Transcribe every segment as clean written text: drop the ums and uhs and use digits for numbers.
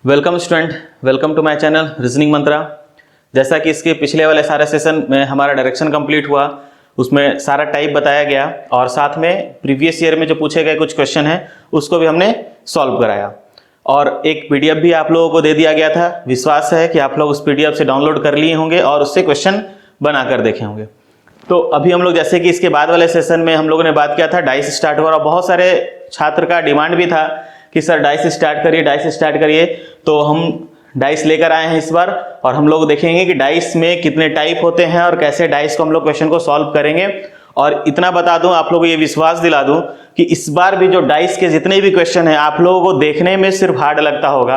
Welcome student, welcome to my channel Reasoning Mantra. जैसा कि इसके पिछले वाले सारे सेशन में हमारा डायरेक्शन कंप्लीट हुआ, उसमें सारा टाइप बताया गया और साथ में प्रीवियस ईयर में जो पूछे गए कुछ क्वेश्चन हैं उसको भी हमने सॉल्व कराया और एक पीडीएफ भी आप लोगों को दे दिया गया था। विश्वास है कि आप लोग उस पीडीएफ से डाउनलोड कर लिए होंगे और उससे क्वेश्चन बनाकर देखे होंगे। तो अभी हम लोग जैसे कि इसके बाद वाले सेशन में हम लोगों ने बात किया था डाइस स्टार्ट हुआ और बहुत सारे छात्र का डिमांड भी था कि सर डाइस स्टार्ट करिए, डाइस स्टार्ट करिए। तो हम डाइस लेकर आए हैं इस बार और हम लोग देखेंगे कि डाइस में कितने टाइप होते हैं और कैसे डाइस को हम लोग क्वेश्चन को सॉल्व करेंगे। और इतना बता दूं, आप लोगों को ये विश्वास दिला दूं कि इस बार भी जो डाइस के जितने भी क्वेश्चन हैं आप लोगों को देखने में सिर्फ हार्ड लगता होगा।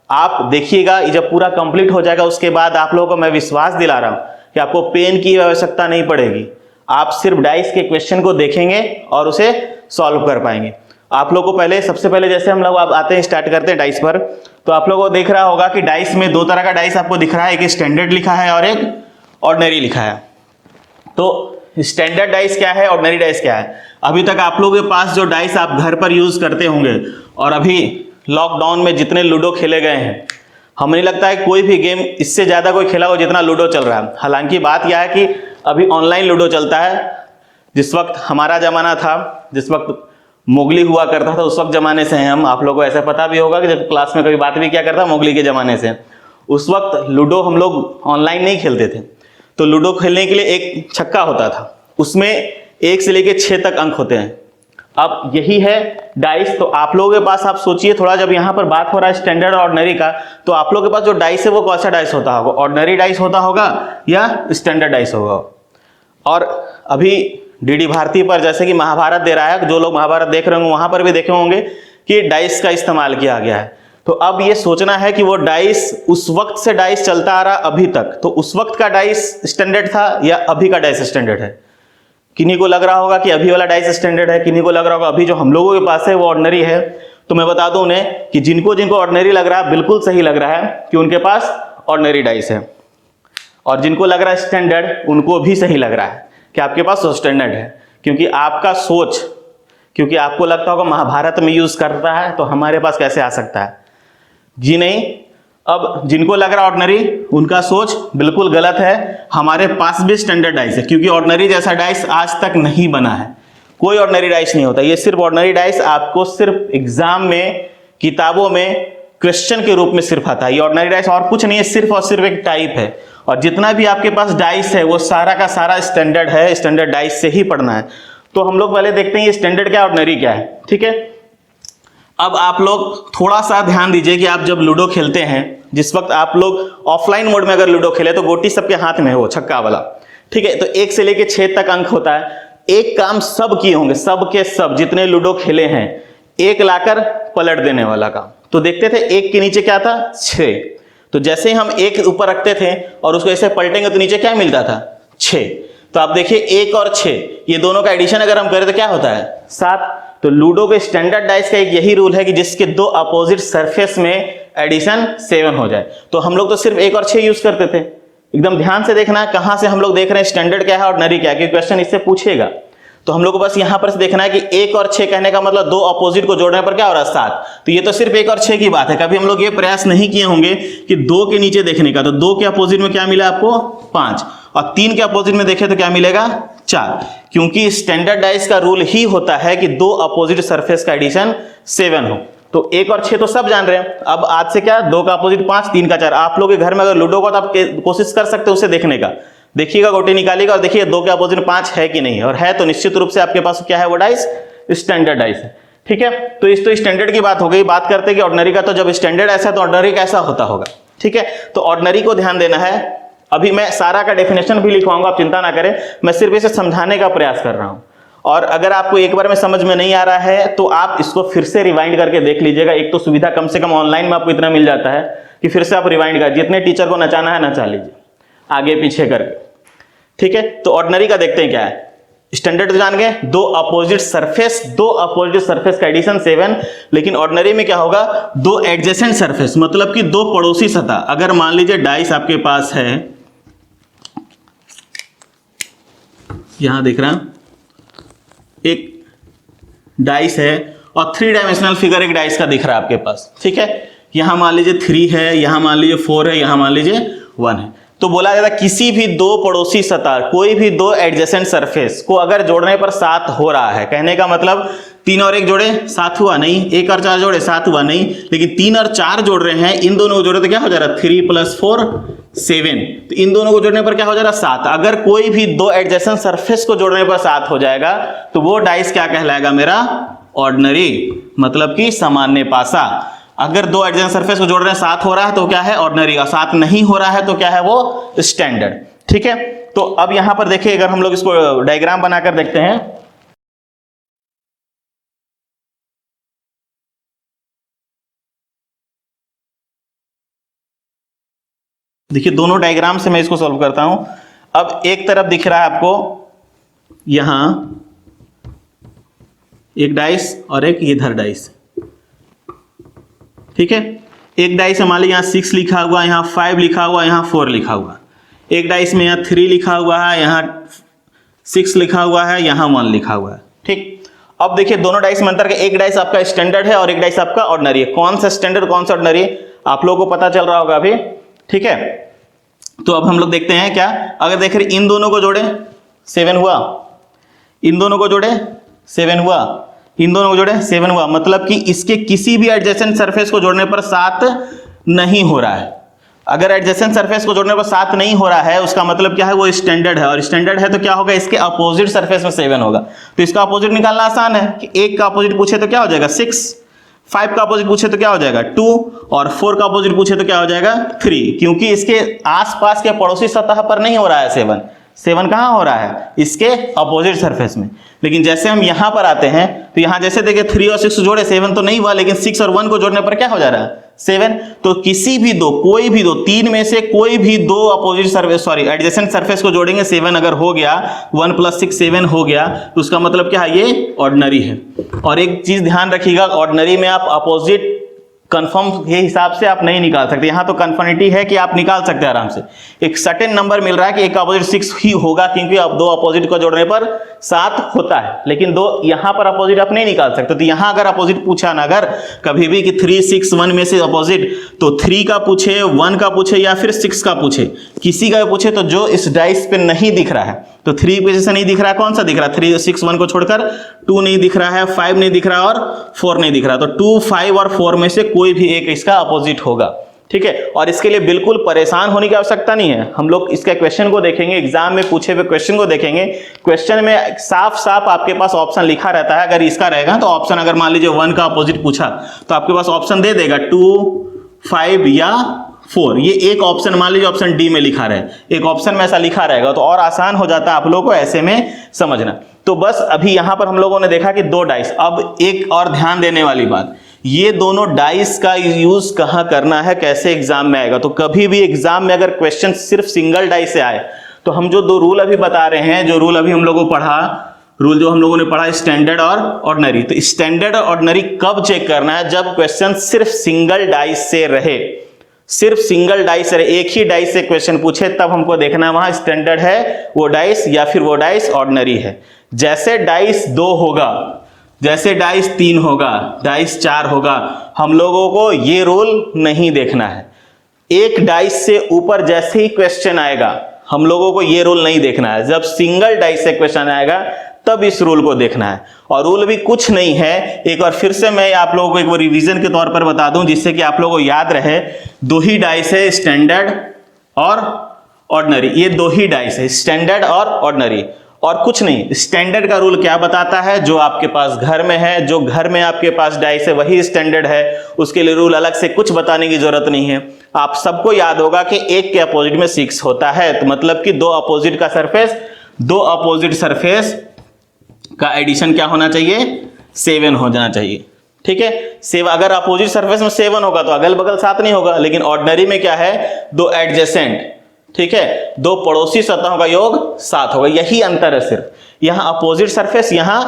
आप देखिएगा, जब पूरा कंप्लीट हो जाएगा उसके बाद आप लोगों को मैं विश्वास दिला रहा हूं कि आपको पेन की आवश्यकता नहीं पड़ेगी। आप सिर्फ डाइस के क्वेश्चन को देखेंगे और उसे सॉल्व कर पाएंगे। आप लोगों को पहले सबसे पहले जैसे हम लोग अब आते हैं, स्टार्ट करते हैं डाइस पर। तो आप लोगों को दिख रहा होगा कि डाइस में दो तरह का डाइस आपको दिख रहा है, एक स्टैंडर्ड लिखा है और एक ऑर्डिनरी लिखा है। तो स्टैंडर्ड डाइस क्या है, ऑर्डिनरी डाइस क्या है? अभी तक आप लोगों के पास जो डाइस आप घर पर यूज करते होंगे और अभी लॉकडाउन में जितने लूडो खेले गए हैं, हमें नहीं लगता है कोई भी गेम इससे ज्यादा कोई खेला हो जितना लूडो चल रहा है। हालांकि बात यह है कि अभी ऑनलाइन लूडो चलता है। जिस वक्त हमारा जमाना था, जिस वक्त मोगली हुआ करता था, उस वक्त जमाने से हैं हम। आप लोगों को ऐसा पता भी होगा कि जब क्लास में कभी बात भी क्या करता, मोगली के जमाने से। उस वक्त लूडो हम लोग ऑनलाइन नहीं खेलते थे। तो लूडो खेलने के लिए एक छक्का होता था, उसमें 1 से लेकर 6 तक अंक होते हैं। अब यही है डाइस। तो आप लोगों के पास, आप सोचिए थोड़ा, जब यहाँ पर बात हो रहा है स्टैंडर्ड और ऑर्डिनरी का, तो आप लोगों के पास जो डाइस है वो कौन सा डाइस होता होगा? ऑर्डिनरी डाइस होता होगा या स्टैंडर्ड डाइस होगा? और अभी डीडी भारती पर जैसे कि महाभारत दे रहा है, जो लोग महाभारत देख रहे होंगे वहां पर भी देखे होंगे कि डाइस का इस्तेमाल किया गया है। तो अब ये सोचना है कि वो डाइस, उस वक्त से डाइस चलता आ रहा अभी तक, तो उस वक्त का डाइस स्टैंडर्ड था या अभी का डाइस स्टैंडर्ड है? किन्हीं को लग रहा होगा कि अभी वाला डाइस स्टैंडर्ड है, किन्हीं को लग रहा होगा अभी जो हम लोगों के पास है वो ऑर्डिनरी है। तो मैं बता दूं उन्हें कि जिनको जिनको ऑर्डिनरी लग रहा है, बिल्कुल सही लग रहा है कि उनके पास ऑर्डिनरी डाइस है, और जिनको लग रहा है स्टैंडर्ड उनको भी सही लग रहा है कि आपके पास स्टैंडर्ड है। क्योंकि आपका सोच, क्योंकि आपको लगता होगा महाभारत में यूज करता है तो हमारे पास कैसे आ सकता है? जी नहीं। अब जिनको लग रहा है ऑर्डिनरी, उनका सोच बिल्कुल गलत है। हमारे पास भी स्टैंडर्ड डाइस है, क्योंकि ऑर्डिनरी जैसा डाइस आज तक नहीं बना है। कोई ऑर्डिनरी डाइस नहीं होता। ये सिर्फ ऑर्डिनरी डाइस आपको सिर्फ एग्जाम में, किताबों में क्वेश्चन के रूप में सिर्फ आता है। ये ऑर्डिनरी डाइस और कुछ नहीं है, सिर्फ और सिर्फ एक टाइप है। और जितना भी आपके पास डाइस है वो सारा का सारा स्टैंडर्ड है, स्टैंडर्ड डाइस से ही पढ़ना है। तो हम लोग पहले देखते हैं ये स्टैंडर्ड क्या, ऑर्डिनरी क्या है। ठीक है, अब आप लोग थोड़ा सा ध्यान दीजिए कि आप जब लूडो खेलते हैं, जिस वक्त आप लोग ऑफलाइन मोड में अगर लूडो खेले तो गोटी सबके हाथ में है, वो छक्का वाला। ठीक है, तो 1 से लेकर 6 तक अंक होता है। एक काम सब किए होंगे, सब के सब जितने लूडो खेले हैं, 1 लाकर पलट देने वाला काम। तो देखते थे 1 के नीचे क्या था, 6। तो जैसे ही हम 1 ऊपर रखते थे और उसको ऐसे पलटेंगे तो नीचे क्या मिलता था, 6। तो आप देखिए 1 और 6, ये दोनों का एडिशन अगर हम करें तो क्या होता है, 7। तो लूडो के स्टैंडर्ड डाइस का एक यही रूल है कि जिसके 2 अपोजिट सरफेस में एडिशन 7 हो जाए। तो हम लोग तो सिर्फ 1 और 6 यूज करते थे। एकदम ध्यान से देखना है कहां से हम लोग देख रहे हैं स्टैंडर्ड क्या है, ऑर्डिनरी क्या है, क्योंकि क्वेश्चन इससे पूछेगा। तो हम लोग को बस यहां पर से देखना है कि 1 और 6 कहने का मतलब 2 अपोजिट को जोड़ने पर क्या हो रहा है, 7। तो ये तो सिर्फ 1 और 6 की बात है। कभी हम लोग ये प्रयास नहीं किए होंगे कि 2 के नीचे देखने का। तो 2 के अपोजिट में क्या मिला आपको, 5, और 3 के अपोजिट में देखें तो क्या मिलेगा, 4। क्योंकि स्टैंडर्ड डाइस का रूल ही होता है कि 2 अपोजिट सरफेस का एडिशन 7 हो। तो 1 और 6 तो सब जान रहे हैं। अब आज से क्या, 2 का अपोजिट 5, 3 का 4। आप लोग के घर में अगर लूडो का, तो आप कोशिश कर सकते हो उसे देखने का। देखिएगा, गोटी निकालिएगा और देखिए 2 के अपोजिट 5 है कि नहीं है, और है तो निश्चित रूप से आपके पास क्या है, वो डाइस स्टैंडर्ड डाइस है। ठीक है, तो इस तो स्टैंडर्ड की बात हो गई। बात करते हैं कि ऑर्डिनरी का। तो जब स्टैंडर्ड ऐसा है तो ऑर्डिनरी कैसा होता होगा। ठीक है, तो ऑर्डिनरी को ध्यान देना है। अभी मैं सारा का डेफिनेशन भी लिखवाऊंगा, आप चिंता ना करें। मैं सिर्फ इसे समझाने का प्रयास कर रहा हूं। और अगर आपको एक बार में समझ में नहीं आ रहा है तो आप इसको फिर से रिवाइंड करके देख लीजिएगा। एक तो सुविधा कम से कम ऑनलाइन में आपको इतना मिल जाता है कि फिर से आप रिवाइंड कर, जितने टीचर को नचाना है नचा लीजिए, आगे पीछे करके। ठीक है, तो ऑर्डिनरी का देखते हैं क्या है। स्टैंडर्ड जान गए, 2 अपोजिट सरफेस का एडिशन 7। लेकिन ऑर्डिनरी में क्या होगा, 2 एडजेसेंट सरफेस, मतलब कि 2 पड़ोसी सतह। अगर मान लीजिए डाइस आपके पास है, यहां देख रहा एक डाइस है और 3 डायमेंशनल फिगर एक डाइस का दिख रहा है आपके पास। ठीक है, यहाँ मान लीजिए 3 है, यहाँ मान लीजिए 4 है, यहाँ मान लीजिए 1 है। तो बोला जाता है किसी भी दो पड़ोसी सतह, कोई भी दो एडजेसेंट सरफेस को अगर जोड़ने पर 7 हो रहा है, कहने का मतलब 3 और 1 जोड़े 7 हुआ नहीं, 1 और 4 जोड़े 7 हुआ नहीं, लेकिन 3 और 4 जोड़ रहे हैं, इन दोनों को जोड़े तो क्या हो जा रहा है 3 + 4 7, तो इन दोनों को जोड़ने पर क्या हो जा रहा है 7। अगर कोई भी दो एडजेसेंट सरफेस को जोड़ने पर 7 हो जाएगा तो वो डाइस क्या कहलाएगा मेरा, ऑर्डिनरी, मतलब कि सामान्य पासा। अगर दो एडजेसेंट सरफेस को जोड़ रहे हैं 7 हो रहा है तो क्या है ऑर्डिनरी, और 7 नहीं हो रहा है तो क्या है वो स्टैंडर्ड। ठीक है, तो अब यहां पर देखिए अगर हम लोग इसको डायग्राम बनाकर देखते हैं, देखिए दोनों डायग्राम से मैं इसको सॉल्व करता हूं। अब एक तरफ दिख रहा है आपको यहां एक डाइस और एक इधर डाइस, ठीक है। एक डाइस में मान लीजिए यहाँ 6 लिखा हुआ, यहाँ 5 लिखा हुआ, यहाँ 4 लिखा हुआ। एक डाइस में यहाँ 3 लिखा हुआ है, यहाँ 6 लिखा हुआ है, यहाँ 1 लिखा हुआ है। ठीक, अब देखिए दोनों डाइस में अंतर है, एक डाइस आपका स्टैंडर्ड है और एक डाइस आपका ऑर्डिनरी है। कौन सा स्टैंडर्ड कौन सा ऑर्डिनरी आप लोगों को पता चल रहा होगा अभी, ठीक है। तो अब हम लोग देखते हैं क्या, अगर देख रहे इन दोनों को जोड़े 7 हुआ, इन दोनों को जोड़े 7 हुआ, इन दोनों को जोड़े 7 हुआ, मतलब कि इसके किसी भी एडजेसेंट सरफेस को जोड़ने पर 7 नहीं हो रहा है। अगर एडजेसेंट सरफेस को जोड़ने पर 7 नहीं हो रहा है उसका मतलब क्या है, वो स्टैंडर्ड है, और स्टैंडर्ड है तो क्या होगा, इसके अपोजिट सरफेस में 7 होगा। तो इसका अपोजिट निकालना आसान है कि 1 का अपोजिट पूछे तो क्या हो जाएगा 6, 5 का अपोजिट पूछे तो क्या हो जाएगा 2, और 4 का अपोजिट पूछे तो क्या हो जाएगा 3, क्योंकि इसके आसपास के पड़ोसी सतह पर नहीं हो रहा है 7 कहां हो रहा है, इसके अपोजिट सरफेस में। लेकिन जैसे हम यहां पर आते हैं तो यहां जैसे देखिए 3 और 6 जोड़े 7 तो नहीं हुआ, लेकिन 6 और 1 को जोड़ने पर क्या हो जा रहा है 7। तो किसी भी दो, कोई भी दो, 3 में से कोई भी दो अपोजिट सरफेस एडजेसेंट सरफेस को जोड़ेंगे, 7 अगर हो गया, 1 + 6 7 हो गया, तो उसका मतलब क्या है, ये ऑर्डिनरी है। और एक चीज ध्यान रखिएगा, ऑर्डिनरी में आप अपोजिट कंफर्म के हिसाब से आप नहीं निकाल सकते, यहां तो कंफर्मिटी है कि आप निकाल सकते हैं आराम से। एक सर्टेन नंबर मिल रहा है कि एक का अपोजिट 6 ही होगा, क्योंकि अब दो अपोजिट को जोड़ने पर 7 होता है, लेकिन दो यहां पर अपोजिट आप नहीं निकाल सकते। तो यहां अगर अपोजिट पूछा ना अगर कभी भी कि 3 6 1 में से अपोजिट, तो 3 का पूछे, 1 का पूछे या फिर 6 का पूछे, किसी का पूछे तो जो इस डाइस पे नहीं दिख रहा है, तो 3 पे जैसे नहीं दिख रहा है, कौन सा दिख रहा है 3 6 1 को छोड़कर 2 नहीं दिख रहा है, 5 नहीं दिख रहा और 4 नहीं दिख रहा, तो 2 5 और 4 में से कोई भी एक इसका अपोजिट होगा। ठीक है, और इसके लिए बिल्कुल परेशान होने की आवश्यकता नहीं है। हम लोग इसके क्वेश्चन को देखेंगे, एग्जाम में पूछे हुए क्वेश्चन को देखेंगे। क्वेश्चन में साफ साफ आपके पास ऑप्शन लिखा रहता है। अगर इसका रहेगा तो ऑप्शन, अगर मान लीजिए 1 का अपोजिट पूछा तो आपके पास ऑप्शन दे देगा 2 5 या 4। ये एक ऑप्शन मान लीजिए ऑप्शन डी में लिखा रहे, एक ऑप्शन में ऐसा लिखा रहेगा तो और आसान हो जाता है आप लोगों को ऐसे में समझना। तो बस अभी यहां पर हम लोगों ने देखा कि 2 डाइस। अब एक और ध्यान देने वाली बात, ये दोनों डाइस का यूज कहां करना है, कैसे एग्जाम में आएगा। तो कभी भी एग्जाम में अगर क्वेश्चन सिर्फ सिंगल डाइस से आए तो हम जो 2 रूल अभी बता रहे हैं, जो रूल अभी हम लोगों को पढ़ा, रूल जो हम लोगों ने पढ़ा स्टैंडर्ड और ऑर्डिनरी, तो स्टैंडर्ड और ऑर्डिनरी कब चेक करना है, जब क्वेश्चन सिर्फ सिंगल डाइस से रहे, सिर्फ सिंगल डाइस से, एक ही डाइस से क्वेश्चन पूछे, तब हमको देखना है वहां स्टैंडर्ड है वो डाइस या फिर वो डाइस ऑर्डिनरी है। जैसे डाइस 2 होगा, जैसे डाइस 3 होगा, डाइस 4 होगा, हम लोगों को ये रूल नहीं देखना है। एक डाइस से ऊपर जैसे ही क्वेश्चन आएगा हम लोगों को ये रूल नहीं देखना है। जब सिंगल डाइस से क्वेश्चन आएगा तब इस रूल को देखना है। और रूल भी कुछ नहीं है, एक बार फिर से मैं आप लोगों को एक बार रिवीजन के तौर पर बता दूं जिससे कि आप लोगों को याद रहे। 2 ही डाइस है, स्टैंडर्ड और ऑर्डिनरी, ये 2 ही डाइस है, स्टैंडर्ड और ऑर्डिनरी, और कुछ नहीं। स्टैंडर्ड का रूल क्या बताता है, जो आपके पास घर में है, जो घर में आपके पास डाइस है वही स्टैंडर्ड है, उसके लिए रूल अलग से कुछ बताने की जरूरत नहीं है। आप सबको याद होगा कि 1 के अपोजिट में 6 होता है, तो मतलब कि 2 अपोजिट का सरफेस, 2 अपोजिट सरफेस का एडिशन क्या होना चाहिए, 7 हो जाना चाहिए। ठीक है, 7, अगर अपोजिट सरफेस में 7 होगा तो अगल बगल 7 नहीं होगा, लेकिन ऑर्डिनरी में क्या है 2 एडजेसेंट, ठीक है, 2 पड़ोसी सतहों का योग 7 होगा, यही अंतर है सिर्फ। यहां अपोजिट सरफेस, यहां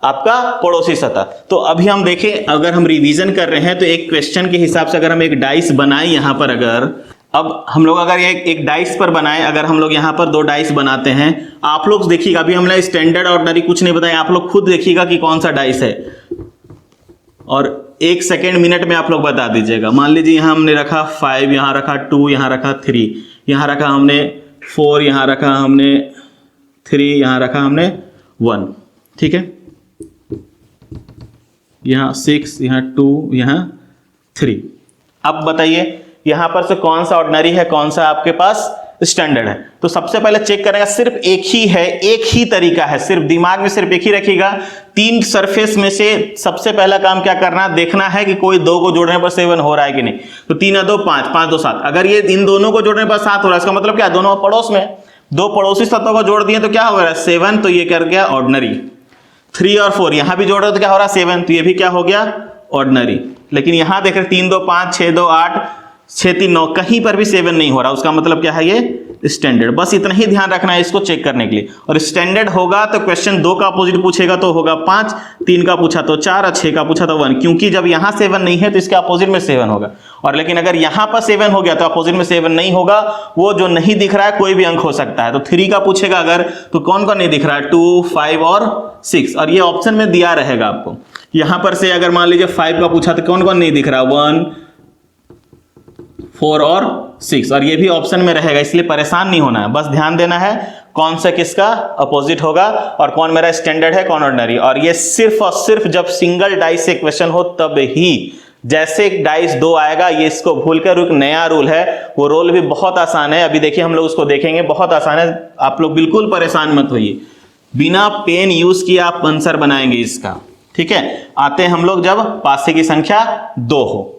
आपका पड़ोसी सतह। तो अभी हम देखें, अगर हम रिवीजन कर रहे हैं तो एक क्वेश्चन के हिसाब से अगर हम एक डाइस बनाए यहां पर, अगर अब हम लोग अगर एक डाइस पर बनाए, अगर हम लोग यहां पर 2 डाइस बनाते हैं, आप लोग देखिएगा, अभी हमने स्टैंडर्ड ऑर्डिनरी कुछ नहीं बताया, आप लोग खुद देखिएगा कि कौन सा डाइस है। और 1 सेकेंड मिनट में आप लोग बता दीजिएगा। मान लीजिए यहाँ हमने रखा 5, यहाँ रखा 2, यहाँ रखा 3, यहाँ रखा हमने 4, यहाँ रखा हमने 3, यहाँ रखा हमने 1, ठीक है। यहाँ 6, यहाँ 2, यहाँ 3। अब बताइए यहाँ पर से कौन सा ऑर्डिनरी है, कौन सा आपके पास स्टैंडर्ड है। तो सबसे पहले चेक करेगा, सिर्फ एक ही है, एक ही तरीका है, सिर्फ दिमाग में सिर्फ एक ही रखिएगा। 3 सरफेस में से सबसे पहला काम क्या करना, देखना है कि कोई 2 को जोड़ने पर 7 हो रहा है कि नहीं। तो 3 या 2 5, 5 2 7। अगर ये इन दोनों को जोड़ने पर 7 हो रहा है, इसका मतलब क्या, दोनों पड़ोस में, 2 पड़ोसी तत्वों को जोड़ दिए तो क्या हो रहा है 7, तो ये कर गया ऑर्डिनरी। 3 और 4 यहां भी जोड़ रहे तो क्या हो रहा है 7, तो ये भी क्या हो गया ऑर्डिनरी। लेकिन यहां देख रहे 3 2 5, 6 2 8, 6 3 9, कहीं पर भी 7 नहीं हो रहा, उसका मतलब क्या है ये स्टैंडर्ड। बस इतना ही ध्यान रखना है इसको चेक करने के लिए। और स्टैंडर्ड होगा तो क्वेश्चन 2 का अपोजिट पूछेगा तो होगा 5, 3 का पूछा तो 4 और 6 का पूछा तो 1, क्योंकि जब यहां 7 नहीं है तो इसके अपोजिट में 7 होगा। और लेकिन अगर यहां पर 7 हो गया तो अपोजिट में 7 नहीं होगा, वो जो नहीं दिख रहा है कोई भी अंक हो सकता है। तो 3 का पूछेगा अगर, तो कौन कौन नहीं दिख रहा है, 2 5 और 6, और ये ऑप्शन में दिया रहेगा आपको। यहां पर से अगर मान लीजिए 5 का पूछा तो कौन कौन नहीं दिख रहा, 1 4 और 6, और ये भी ऑप्शन में रहेगा, इसलिए परेशान नहीं होना है। बस ध्यान देना है कौन सा किसका अपोजिट होगा और कौन मेरा स्टैंडर्ड है, कौन ऑर्डिनरी। और ये सिर्फ और सिर्फ जब सिंगल डाइस से क्वेश्चन हो तब ही, जैसे डाइस 2 आएगा, ये इसको भूलकर एक नया रूल है, वो रूल भी बहुत आसान है। अभी देखिए हम लोग उसको देखेंगे, बहुत आसान है, आप लोग बिल्कुल परेशान मत होइए। बिना पेन यूज किए आप आंसर बनाएंगे इसका, ठीक है। आते हैं हम लोग जब पासे की संख्या 2 हो।